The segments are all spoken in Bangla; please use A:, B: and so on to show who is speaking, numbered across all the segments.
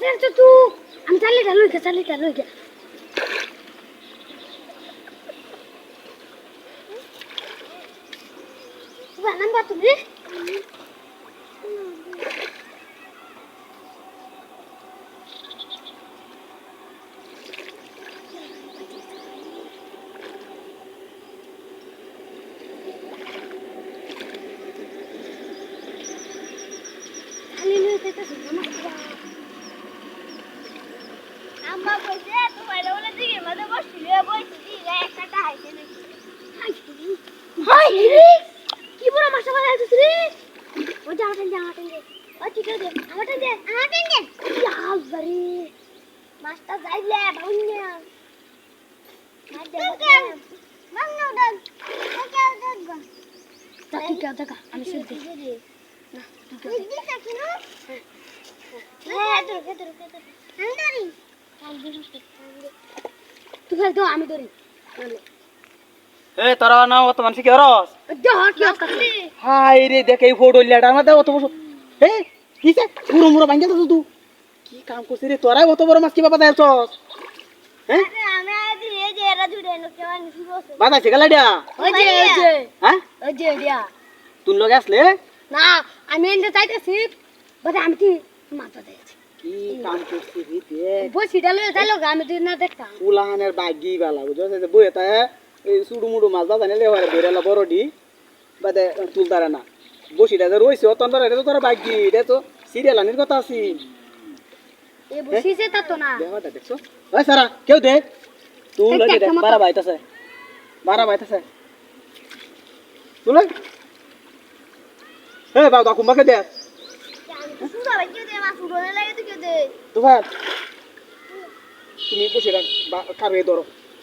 A: মাছের তো তুই আমি চালি গে তুই নাম্বার তুমি
B: আম্মা কইছে তোমার ওলা দিকে মধ্যে বসছিল বইছি দিলে একটা টাইছে নাকি
A: হাই রে কি বড় মাছ মারা যাচ্ছে রে ও জামাটা দে ও ঠিক আছে আমাটা দে ইয়াল বাড়ি মাছটা যাইলে বাউন্যা
B: মাংনা উড়ান ওকে দেখবা
A: ঠিক আছে আমি শুনতে না
B: তুই দিছ কিনো হ্যাঁ তোর আমি ধরি
A: তুই খেল তো আমি ধরি
C: এ তোরা না অত মানুষ কি হরস
A: কি করছিস
C: হাই রে দেখ এই ফটো লিয়াটা না দে অত বড় এ কিসে পুরো মুরো ভাঙ্গা তো তুই কি কাম করছিস রে তোরা অত বড় মাছ কি বাবা দেছস হ্যাঁ
B: আরে আমি আদি এই যে এরা জুড়ে নো কেমন নিছি বসে
C: বাবা সেগালাডিয়া
A: ওই যে
C: হ্যাঁ
A: দিয়া
C: তুই লগে আসলে
A: না আমি এনে চাইতেছি বাদে আমি কি মাথা দিয়েছি
C: কি কাম করছিস রে দেখ
A: বসিটা লয়ে যাইলো আমি তুই না দেখতাম
C: উলাহানের বাগি বালা বুঝছ যে বইয়ে তা এই সুডু মুডু মাছ বাবা নেলে হয় বেরেলা বড়ডি বাদে তুলতারে না বসিটা যে রইছে অতন্দর এটা তো তোর বাগি এটা তো সিরিয়াল আনির কথা আছে
A: এই বসিছে তা তো না
C: দেখাটা দেখছো ওই সারা কেউ দে তুই লগে দেখ বারা বাইতাছে তুলে হে বাবা কুম্বাকে দে
B: সুদা ভাই কে দে মাছ উড়নে লাগে তো কে দে
C: তোমার তুমি বসিটা কারে ধরো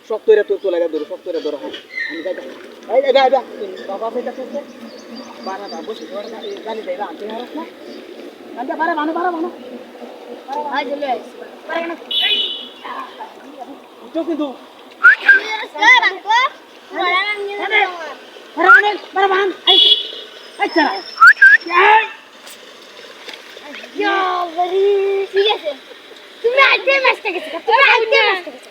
C: শক্ত রে তোলা ধরো শক্ত রে ধরো হ্যাঁ আমি যাই এই বাবা বাইতাছে বারা বসি ধরে গালি দেই না তুই হারাস না আন্টা বারা বানো
A: আজ লয়ে পারে না
C: তো কিন্তু
B: বাংকো ওরা না নিয়ে
C: বারা বান আচ্ছা
A: ইয়া বড়ি
B: ঠিক আছে
A: তুমি আইতে মাছটা গেছে তুমি আইতে মাছটা গেছে